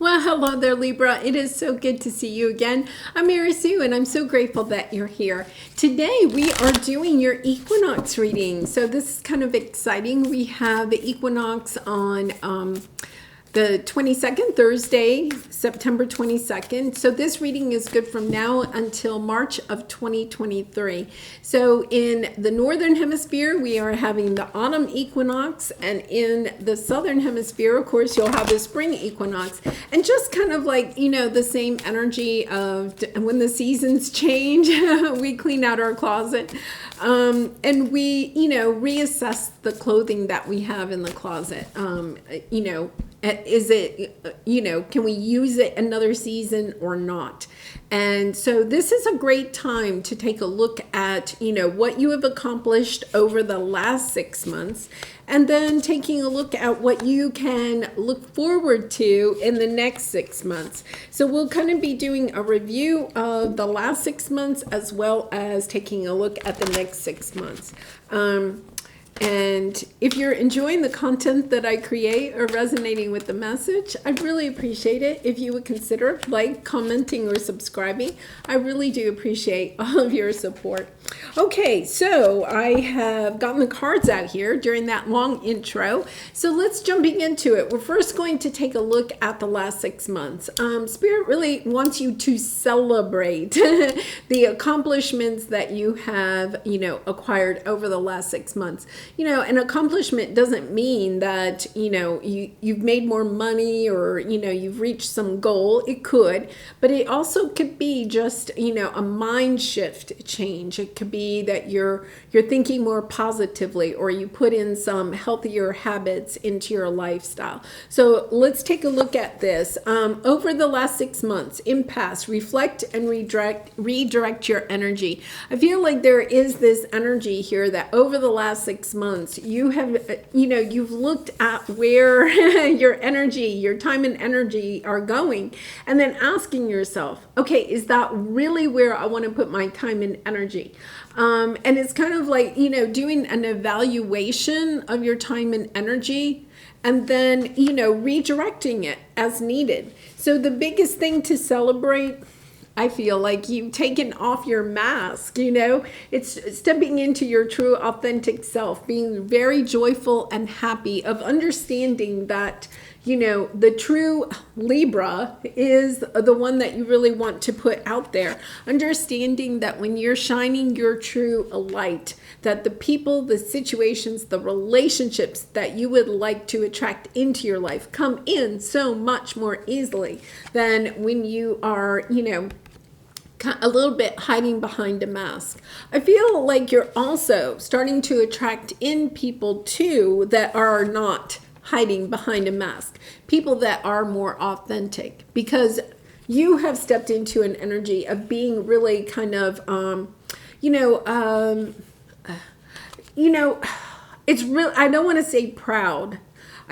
Well, hello there, Libra. It is so good to see you again. I'm Mary Sue, and I'm so grateful that you're here. Today, we are doing your equinox reading. So this is kind of exciting. We have the equinox on the 22nd, Thursday, September 22nd. So this reading is good from now until March of 2023. So in the Northern Hemisphere, we are having the autumn equinox. And in the Southern Hemisphere, of course, you'll have the spring equinox. And just kind of like, you know, the same energy of when the seasons change, we clean out our closet. And we, you know, reassess the clothing that we have in the closet. You know, is it, you know, can we use it another season or not? And so this is a great time to take a look at, you know, what you have accomplished over the last 6 months, and then taking a look at what you can look forward to in the next 6 months. So we'll kind of be doing a review of the last 6 months as well as taking a look at the next 6 months. And if you're enjoying the content that I create or resonating with the message, I'd really appreciate it if you would consider like, commenting, or subscribing. I really do appreciate all of your support. Okay, so I have gotten the cards out here during that long intro. So let's jumping into it. We're first going to take a look at the last 6 months. Spirit really wants you to celebrate the accomplishments that you have, you know, acquired over the last 6 months. You know, an accomplishment doesn't mean that, you know, you've made more money or, you know, you've reached some goal. It could, but it also could be just, you know, a mind shift change. It could be that you're thinking more positively, or you put in some healthier habits into your lifestyle. So let's take a look at this. Over the last 6 months, impasse, reflect and redirect your energy. I feel like there is this energy here that over the last 6 months, you have, you know, you've looked at where your energy, your time and energy are going, and then asking yourself, okay, is that really where I want to put my time and energy? And it's kind of like, you know, doing an evaluation of your time and energy, and then, you know, redirecting it as needed. So the biggest thing to celebrate, I feel like you've taken off your mask, you know, it's stepping into your true authentic self, being very joyful and happy, of understanding that, you know, the true Libra is the one that you really want to put out there. Understanding that when you're shining your true light, that the people, the situations, the relationships that you would like to attract into your life come in so much more easily than when you are, you know, a little bit hiding behind a mask. I feel like you're also starting to attract in people too that are not hiding behind a mask, people that are more authentic, because you have stepped into an energy of being really kind of, you know, it's real. I don't want to say proud.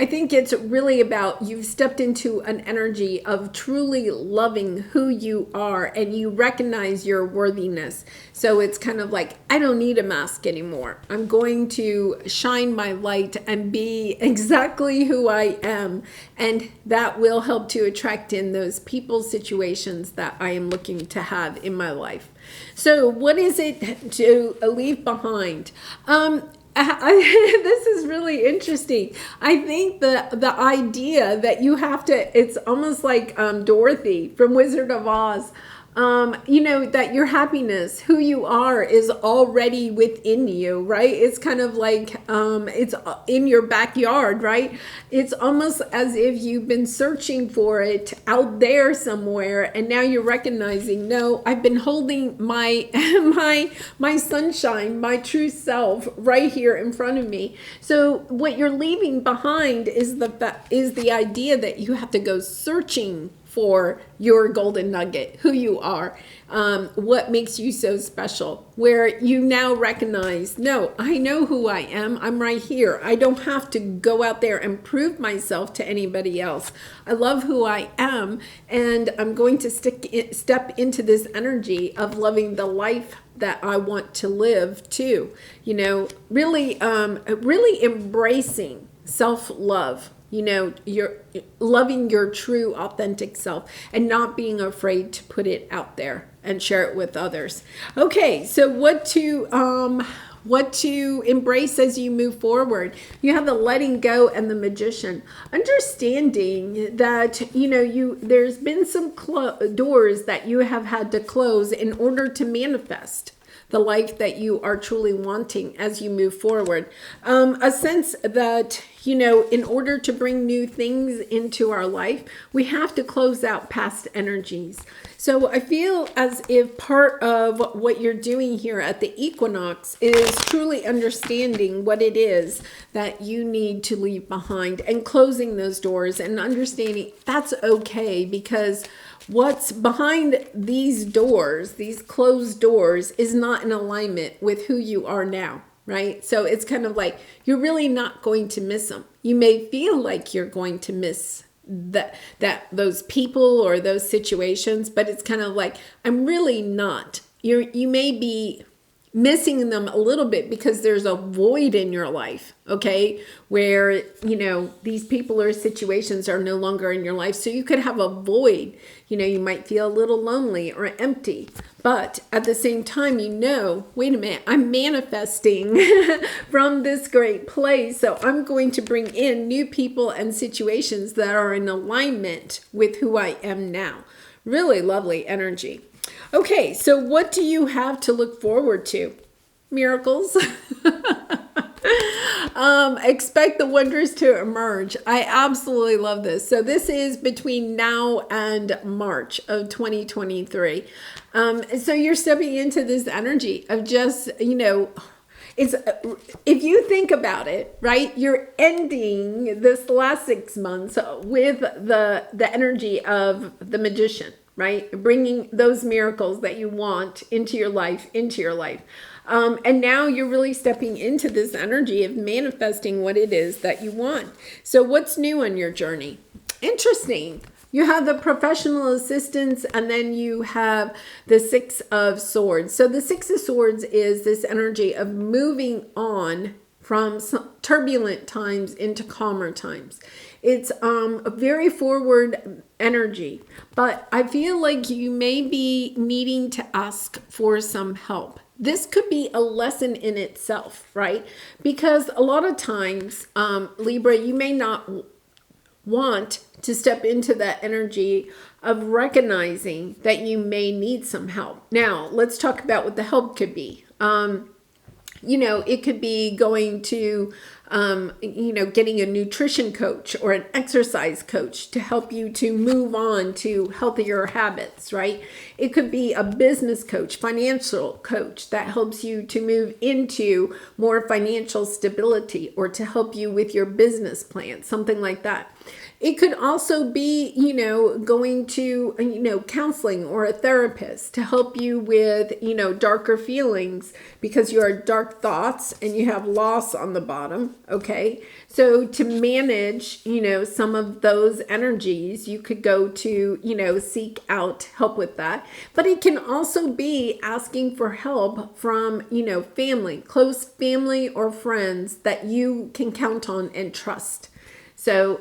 I think it's really about you've stepped into an energy of truly loving who you are, and you recognize your worthiness. So it's kind of like, I don't need a mask anymore. I'm going to shine my light and be exactly who I am. And that will help to attract in those people, situations that I am looking to have in my life. So what is it to leave behind? This is really interesting. I think the idea that you have to, it's almost like Dorothy from Wizard of Oz, you know, that your happiness, who you are, is already within you, right? It's kind of like it's in your backyard, right? It's almost as if you've been searching for it out there somewhere, and now you're recognizing, no, I've been holding my my sunshine, my true self, right here in front of me. So what you're leaving behind is the idea that you have to go searching for your golden nugget, who you are, what makes you so special, where you now recognize, no, I know who I am. I'm right here. I don't have to go out there and prove myself to anybody else. I love who I am, and I'm going to step into this energy of loving the life that I want to live too. You know, really embracing self-love you're loving your true authentic self and not being afraid to put it out there and share it with others. Okay, so what to embrace as you move forward. You have the letting go and the magician. Understanding that, there's been some doors that you have had to close in order to manifest the life that you are truly wanting as you move forward. A sense that, in order to bring new things into our life, we have to close out past energies. So I feel as if part of what you're doing here at the equinox is truly understanding what it is that you need to leave behind and closing those doors and understanding that's okay, because what's behind these doors, these closed doors, is not in alignment with who you are now, right? So it's kind of like you're really not going to miss them. You may feel like you're going to miss those people or those situations, but it's kind of like, I'm really not. You may be missing them a little bit because there's a void in your life, okay, where these people or situations are no longer in your life. So you could have a void. You might feel a little lonely or empty, but at the same time, wait a minute, I'm manifesting from this great place, so I'm going to bring in new people and situations that are in alignment with who I am now. Really lovely energy. Okay, so what do you have to look forward to? Miracles. Expect the wonders to emerge. I absolutely love this. So this is between now and March of 2023. So you're stepping into this energy of just, it's, if you think about it, right, you're ending this last 6 months with the energy of the magician, right? Bringing those miracles that you want into your life. And now you're really stepping into this energy of manifesting what it is that you want. So what's new on your journey? Interesting. You have the professional assistance, and then you have the Six of Swords. So the Six of Swords is this energy of moving on from turbulent times into calmer times. It's a very forward energy, but I feel like you may be needing to ask for some help. This could be a lesson in itself, right? Because a lot of times, Libra, you may not want to step into that energy of recognizing that you may need some help. Now, let's talk about what the help could be. It could be going to, getting a nutrition coach or an exercise coach to help you to move on to healthier habits, right? It could be a business coach, financial coach that helps you to move into more financial stability or to help you with your business plan, something like that. It could also be, going to, counseling or a therapist to help you with, darker feelings because you are dark thoughts and you have loss on the bottom. Okay. So to manage, some of those energies, you could go to, seek out help with that. But it can also be asking for help from, family, close family or friends that you can count on and trust. So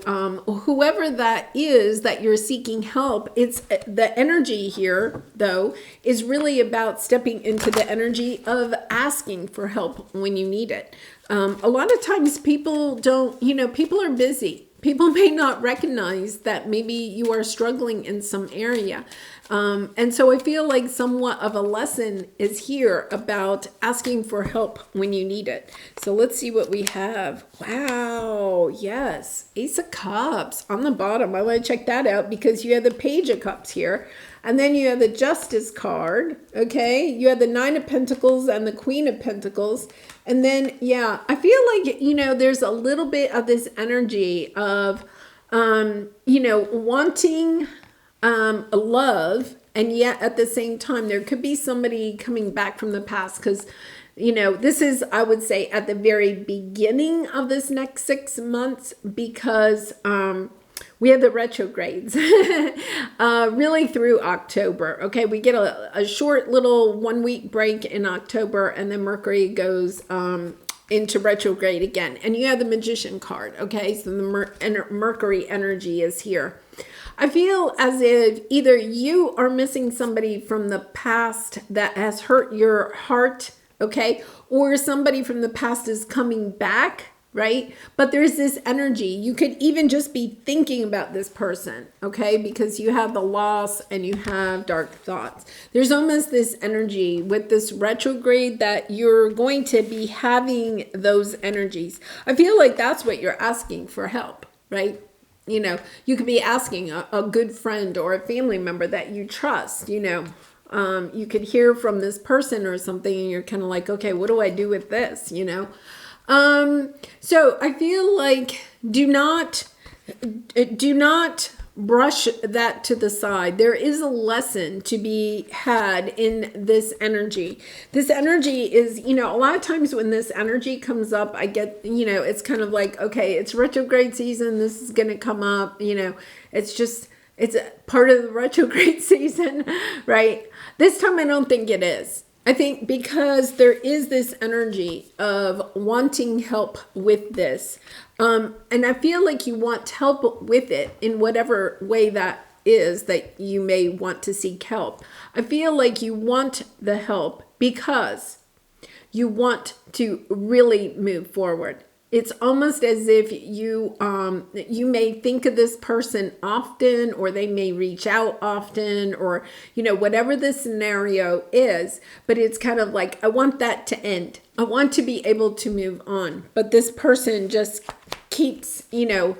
whoever that is that you're seeking help, it's the energy here, though, is really about stepping into the energy of asking for help when you need it. A lot of times people don't, people are busy. People may not recognize that maybe you are struggling in some area. And so I feel like somewhat of a lesson is here about asking for help when you need it. So let's see what we have. Wow. Yes. Ace of Cups on the bottom. I want to check that out because you have the Page of Cups here. And then you have the Justice card. Okay. You have the Nine of Pentacles and the Queen of Pentacles. And then, yeah, I feel like, there's a little bit of this energy of, wanting love, and yet at the same time, there could be somebody coming back from the past because, this is, I would say, at the very beginning of this next 6 months because we have the retrogrades really through October. Okay, we get a short little 1 week break in October, and then Mercury goes into retrograde again. And you have the Magician card, okay? So the Mercury energy is here. I feel as if either you are missing somebody from the past that has hurt your heart, okay? Or somebody from the past is coming back, right? But there's this energy. You could even just be thinking about this person, okay? Because you have the loss and you have dark thoughts. There's almost this energy with this retrograde that you're going to be having those energies. I feel like that's what you're asking for help, right? You know, you could be asking a good friend or a family member that you trust, you know. You could hear from this person or something and you're kind of like, okay, what do I do with this, you know? So I feel like do not brush that to the side. There is a lesson to be had in this energy. This energy is, you know, a lot of times when this energy comes up, I get, you know, it's kind of like, okay, it's retrograde season. This is going to come up, you know, it's a part of the retrograde season, right? This time I don't think it is. I think because there is this energy of wanting help with this. And I feel like you want help with it in whatever way that is that you may want to seek help. I feel like you want the help because you want to really move forward. It's almost as if you may think of this person often, or they may reach out often, or, you know, whatever the scenario is, but it's kind of like, I want that to end. I want to be able to move on. But this person just keeps, you know,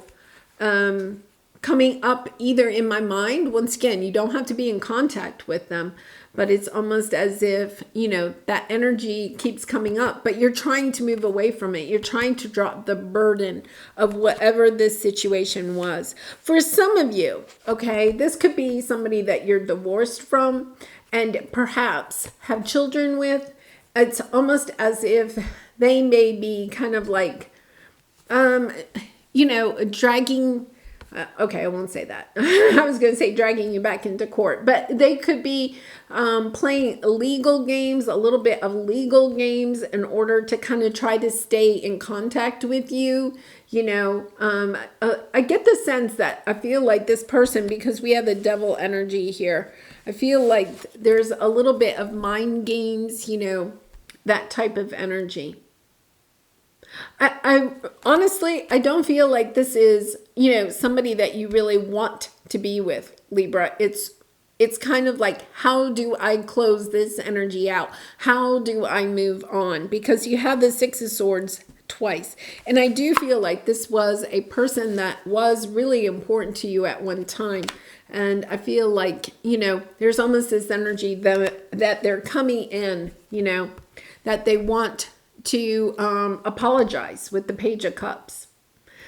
coming up either in my mind. Once again, you don't have to be in contact with them, but it's almost as if, you know, that energy keeps coming up, but you're trying to move away from it. You're trying to drop the burden of whatever this situation was. For some of you, okay, this could be somebody that you're divorced from and perhaps have children with. It's almost as if they may be kind of like, you know, dragging. Okay, I won't say that. I was going to say dragging you back into court, but they could be playing legal games, a little bit of legal games in order to kind of try to stay in contact with you. You know, I get the sense that I feel like this person, because we have the devil energy here, I feel like there's a little bit of mind games, you know, that type of energy. I honestly, I don't feel like this is, you know, somebody that you really want to be with, Libra. It's kind of like, how do I close this energy out? How do I move on? Because you have the Six of Swords twice. And I do feel like this was a person that was really important to you at one time. And I feel like, you know, there's almost this energy that they're coming in, you know, that they want to apologize with the Page of Cups.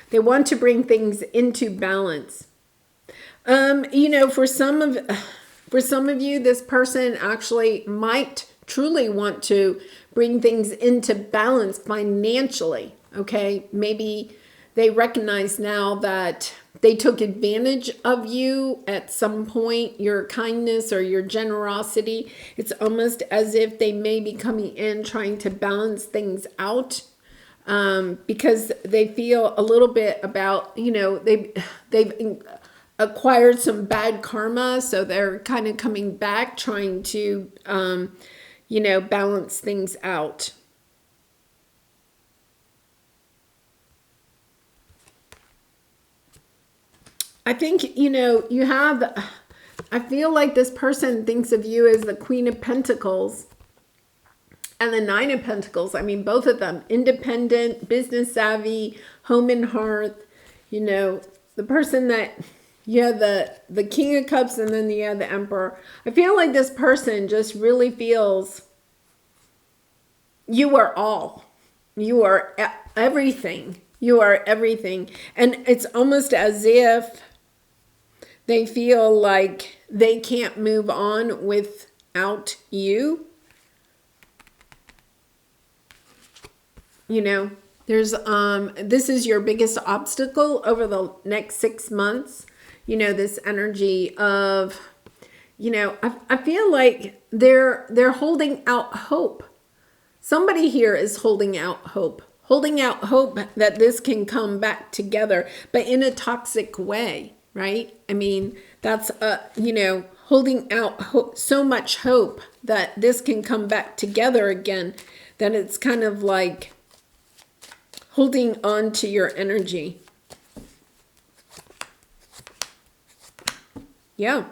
They want to bring things into balance. You know, for some of you, this person actually might truly want to bring things into balance financially. Okay, maybe they recognize now that they took advantage of you at some point, your kindness or your generosity. It's almost as if they may be coming in trying to balance things out, because they feel a little bit about, you know, they've acquired some bad karma, so they're kind of coming back trying to, you know, balance things out. I think, you know, you have, I feel like this person thinks of you as the Queen of Pentacles and the Nine of Pentacles. I mean, both of them, independent, business savvy, home and hearth, you know, the person that, you have the King of Cups and then you have the Emperor. I feel like this person just really feels you are all. You are everything. You are everything. And it's almost as if they feel like they can't move on without you. You know, there's this is your biggest obstacle over the next 6 months. You know, this energy of, you know, I feel like they're holding out hope. Somebody here is holding out hope. holding out hope that this can come back together, but in a toxic way, right? I mean, that's, holding out so much hope that this can come back together again, that it's kind of like holding on to your energy. Yeah.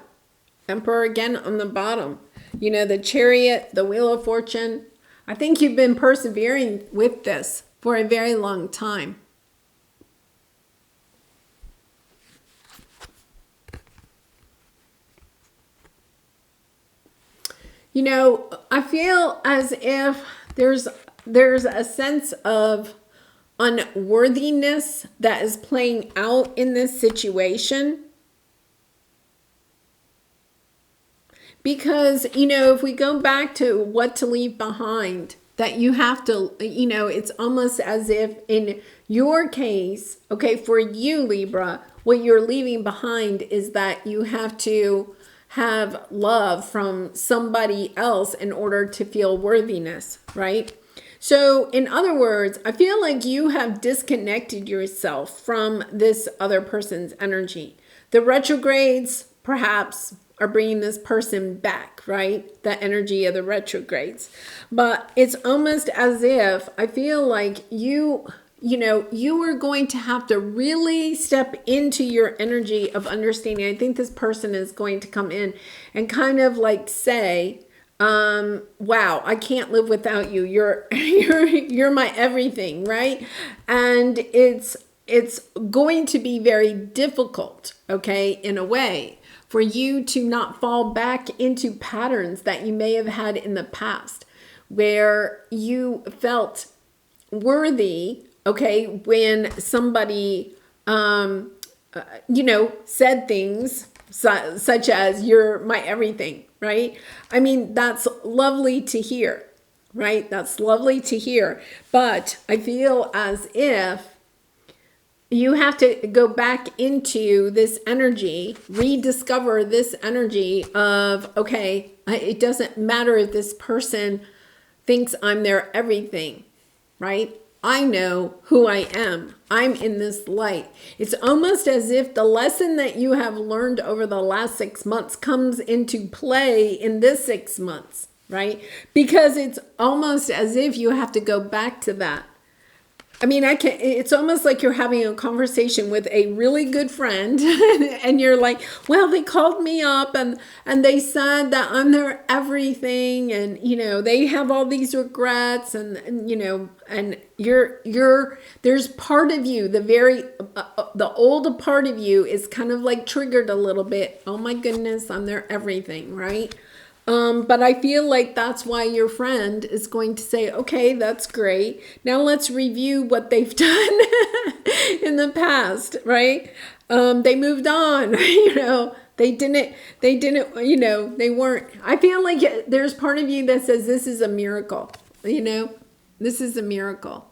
Emperor again on the bottom. The Chariot, the Wheel of Fortune. I think you've been persevering with this for a very long time. I feel as if there's a sense of unworthiness that is playing out in this situation. Because, if we go back to what to leave behind, that you have to, it's almost as if in your case, okay, for you, Libra, what you're leaving behind is that you have to have love from somebody else in order to feel worthiness, right? So in other words, I feel like you have disconnected yourself from this other person's energy. The retrogrades, perhaps, are bringing this person back, right? The energy of the retrogrades. But it's almost as if I feel like you are going to have to really step into your energy of understanding. I think this person is going to come in and kind of like say, wow, I can't live without you. You're my everything, right? And it's going to be very difficult, okay, in a way, for you to not fall back into patterns that you may have had in the past, where you felt worthy, okay, when somebody, said things such as, you're my everything, right? I mean, that's lovely to hear, right? That's lovely to hear. But I feel as if you have to go back into this energy, rediscover this energy of, okay, it doesn't matter if this person thinks I'm their everything, right? I know who I am. I'm in this light. It's almost as if the lesson that you have learned over the last 6 months comes into play in this 6 months, right? Because it's almost as if you have to go back to that. I mean, it's almost like you're having a conversation with a really good friend and you're like, well, they called me up and they said that I'm their everything. And, they have all these regrets and there's part of you, the old part of you is kind of like triggered a little bit. Oh my goodness, I'm their everything, right? But I feel like that's why your friend is going to say, okay, that's great. Now let's review what they've done in the past, right? They moved on, they didn't, they weren't. I feel like there's part of you that says this is a miracle, this is a miracle.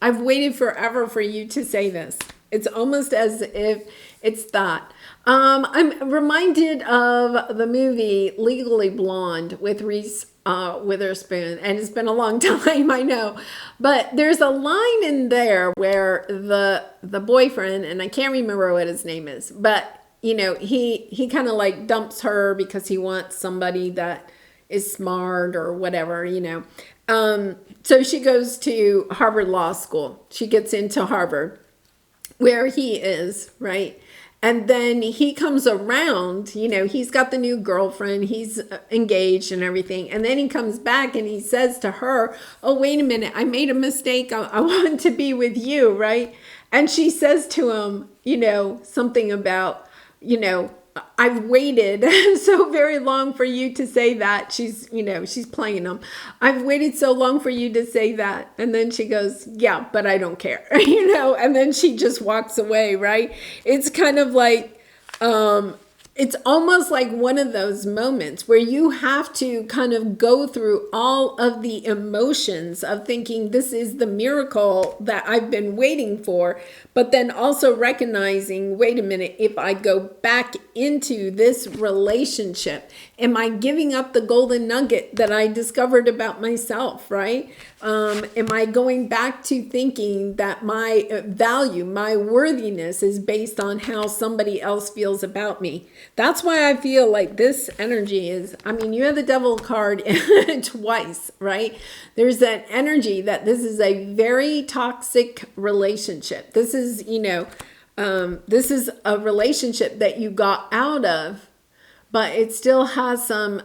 I've waited forever for you to say this. It's almost as if it's that. I'm reminded of the movie Legally Blonde with Reese Witherspoon, and it's been a long time, I know. But there's a line in there where the boyfriend, and I can't remember what his name is, but he kind of like dumps her because he wants somebody that is smart or whatever, So she goes to Harvard Law School. She gets into Harvard, where he is, right? And then he comes around, he's got the new girlfriend, he's engaged and everything. And then he comes back and he says to her, oh, wait a minute, I made a mistake. I want to be with you, right? And she says to him, something about, I've waited so very long for you to say that. She's playing him. I've waited so long for you to say that. And then she goes, yeah, but I don't care, and then she just walks away, right? It's kind of like, it's almost like one of those moments where you have to kind of go through all of the emotions of thinking this is the miracle that I've been waiting for, but then also recognizing, wait a minute, if I go back into this relationship, am I giving up the golden nugget that I discovered about myself, right? Am I going back to thinking that my value, my worthiness is based on how somebody else feels about me? That's why I feel like this energy is, I mean, you have the devil card twice, right? There's that energy that this is a very toxic relationship. This is, this is a relationship that you got out of, but it still has some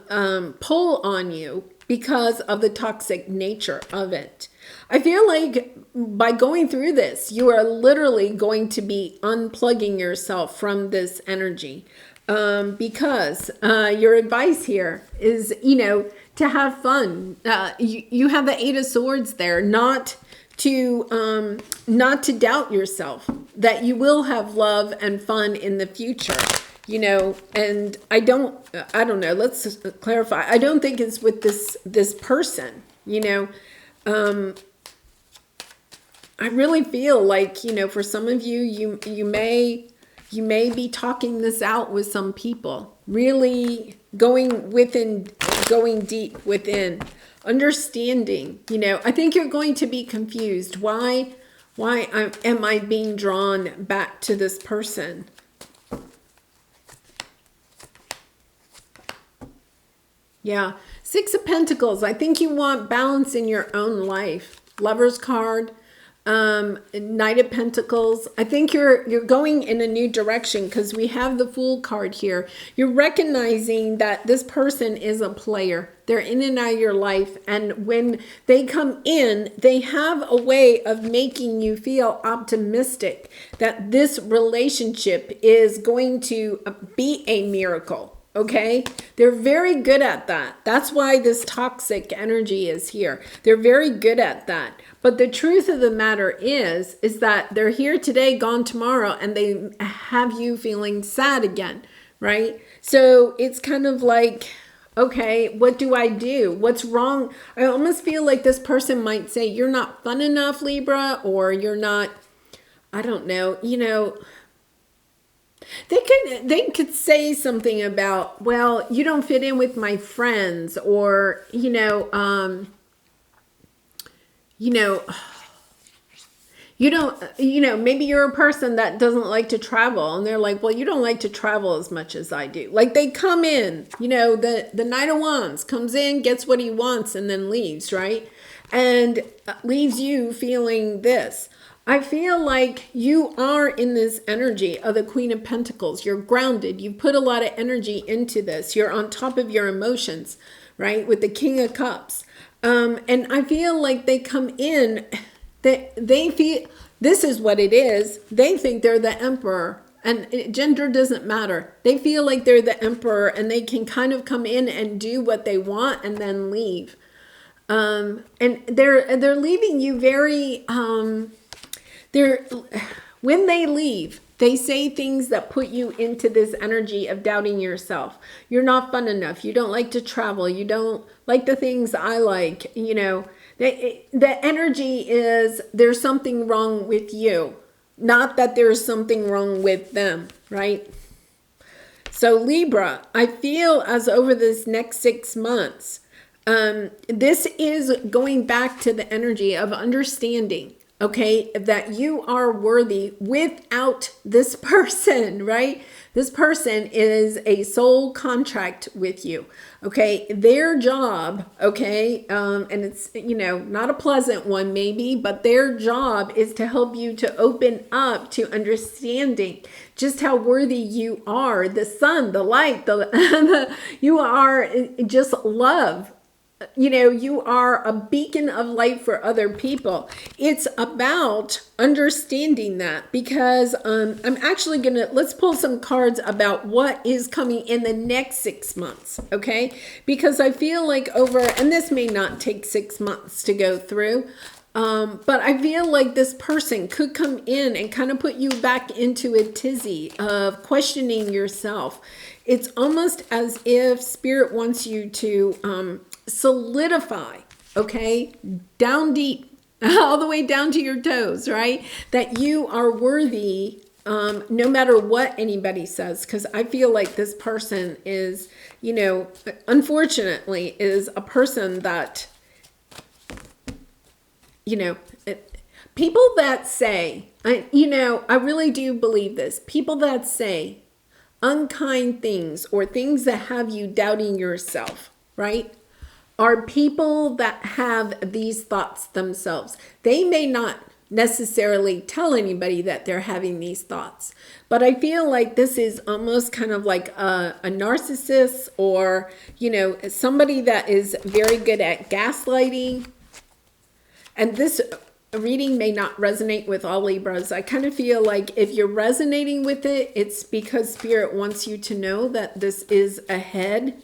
pull on you because of the toxic nature of it. I feel like by going through this, you are literally going to be unplugging yourself from this energy. Because your advice here is, to have fun. You have the Eight of Swords there, not to doubt yourself, that you will have love and fun in the future. And I don't know, let's clarify. I don't think it's with this person, I really feel like, for some of you, you may be talking this out with some people, really going deep within, understanding, I think you're going to be confused. Why am I being drawn back to this person? Yeah, Six of Pentacles. I think you want balance in your own life. Lover's card, Knight of Pentacles. I think you're going in a new direction because we have the Fool card here. You're recognizing that this person is a player. They're in and out of your life, and when they come in, they have a way of making you feel optimistic that this relationship is going to be a miracle. Okay, they're very good at that. That's why this toxic energy is here. They're very good at that. But the truth of the matter is that they're here today, gone tomorrow, and they have you feeling sad again, right? So it's kind of like, okay, what do I do? What's wrong? I almost feel like this person might say, you're not fun enough, Libra, or you're not, I don't know, They could say something about, well, you don't fit in with my friends, or, you don't, maybe you're a person that doesn't like to travel, and they're like, well, you don't like to travel as much as I do. Like, they come in, the Knight of Wands comes in, gets what he wants, and then leaves, right? And leaves you feeling this. I feel like you are in this energy of the Queen of Pentacles. You're grounded. You put a lot of energy into this. You're on top of your emotions, right? With the King of Cups. And I feel like they come in, they feel, this is what it is. They think they're the emperor, and gender doesn't matter. They feel like they're the emperor, and they can kind of come in and do what they want and then leave. And they're leaving you very, when they leave, they say things that put you into this energy of doubting yourself. You're not fun enough. You don't like to travel. You don't like the things I like. The energy is there's something wrong with you, not that there's something wrong with them, right? So Libra, I feel as over this next 6 months, this is going back to the energy of understanding. Okay, that you are worthy without this person, right? This person is a soul contract with you. Okay, their job, okay, and it's, not a pleasant one maybe, but their job is to help you to open up to understanding just how worthy you are. The sun, the light, you are just love. You are a beacon of light for other people. It's about understanding that, because I'm actually let's pull some cards about what is coming in the next 6 months, okay? Because I feel like and this may not take 6 months to go through, But I feel like this person could come in and kind of put you back into a tizzy of questioning yourself. It's almost as if Spirit wants you to solidify, okay, down deep, all the way down to your toes, right? That you are worthy no matter what anybody says. Because I feel like this person is, you know, unfortunately, is a person that, you know, people that say, you know, I really do believe this. People that say unkind things or things that have you doubting yourself, right, are people that have these thoughts themselves. They may not necessarily tell anybody that they're having these thoughts, but I feel like this is almost kind of like a narcissist, or, you know, somebody that is very good at gaslighting. And this reading may not resonate with all Libras. I kind of feel like if you're resonating with it, it's because Spirit wants you to know that this is ahead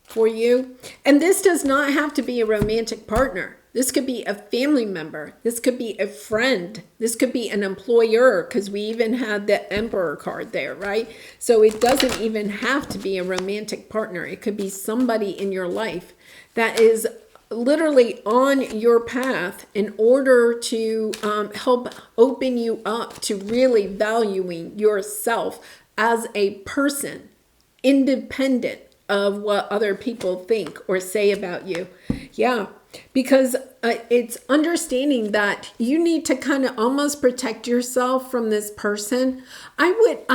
for you. And this does not have to be a romantic partner. This could be a family member. This could be a friend. This could be an employer, because we even had the Emperor card there, right? So it doesn't even have to be a romantic partner. It could be somebody in your life that is literally on your path in order to help open you up to really valuing yourself as a person, independent of what other people think or say about you. Yeah, because it's understanding that you need to kind of almost protect yourself from this person. I would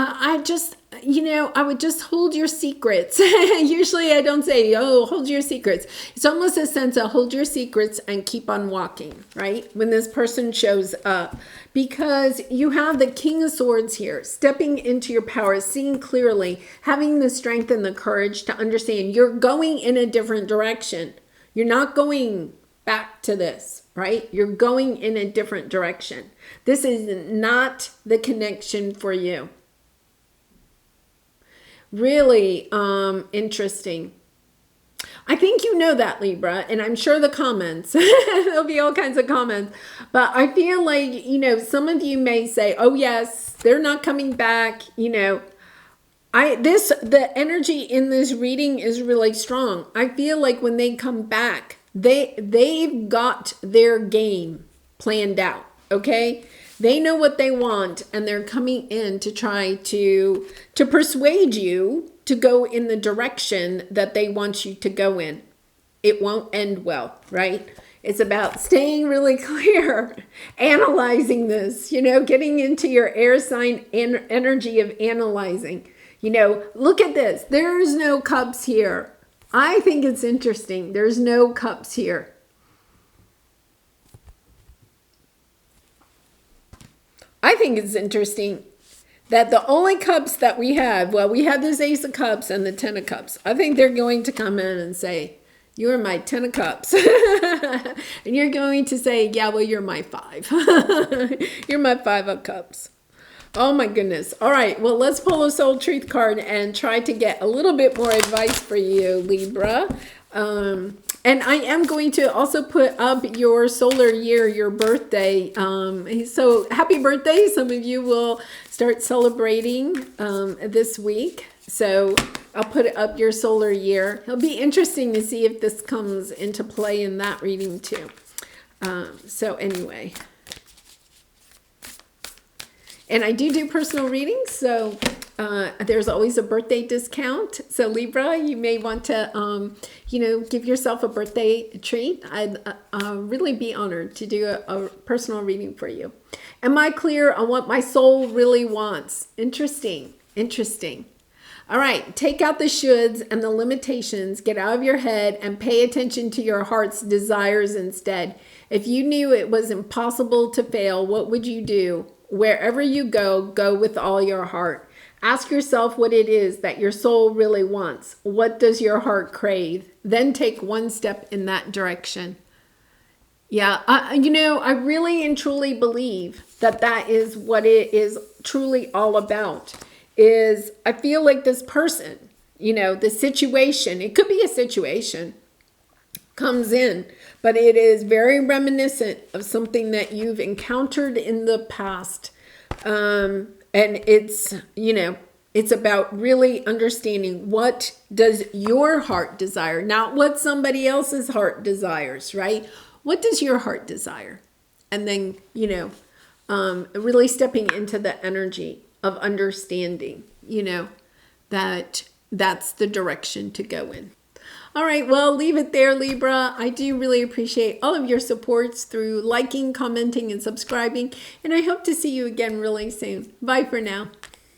just hold your secrets. Usually I don't say, oh, hold your secrets. It's almost a sense of hold your secrets and keep on walking, right? When this person shows up, because you have the King of Swords here, stepping into your power, seeing clearly, having the strength and the courage to understand you're going in a different direction. You're not going back to this, right? You're going in a different direction. This is not the connection for you. Really interesting. I think you know that, Libra, and I'm sure the comments, there'll be all kinds of comments, but I feel like, you know, some of you may say, oh yes, they're not coming back, you know. The energy in this reading is really strong. I feel like when they come back, they've got their game planned out, okay? They know what they want, and they're coming in to try to persuade you to go in the direction that they want you to go in. It won't end well, right? It's about staying really clear, analyzing this, you know, getting into your air sign energy of analyzing. You know, look at this. There's no cups here. I think it's interesting. There's no cups here. I think it's interesting that the only cups that we have, well, we have this Ace of Cups and the Ten of Cups. I think they're going to come in and say, you're my Ten of Cups. And you're going to say, yeah, well, you're my Five. You're my Five of Cups. Oh my goodness. All right. Well, let's pull a Soul Truth card and try to get a little bit more advice for you, Libra. And I am going to also put up your solar year, your birthday. So happy birthday. Some of you will start celebrating this week. So I'll put up your solar year. It'll be interesting to see if this comes into play in that reading too. So anyway. And I do personal readings, so there's always a birthday discount. So Libra, you may want to, you know, give yourself a birthday treat. I'd really be honored to do a personal reading for you. Am I clear on what my soul really wants? Interesting, interesting. All right, take out the shoulds and the limitations, get out of your head and pay attention to your heart's desires instead. If you knew it was impossible to fail, what would you do? Wherever you go, go with all your heart. Ask yourself what it is that your soul really wants. What does your heart crave? Then take one step in that direction. Yeah, you know, I really and truly believe that that is what it is truly all about. Is I feel like this person, you know, the situation, it could be a situation, comes in, but it is very reminiscent of something that you've encountered in the past. And it's, you know, it's about really understanding what does your heart desire, not what somebody else's heart desires, right? What does your heart desire? And then, you know, really stepping into the energy of understanding, you know, that that's the direction to go in. All right, well, leave it there, Libra. I do really appreciate all of your supports through liking, commenting, and subscribing. And I hope to see you again really soon. Bye for now.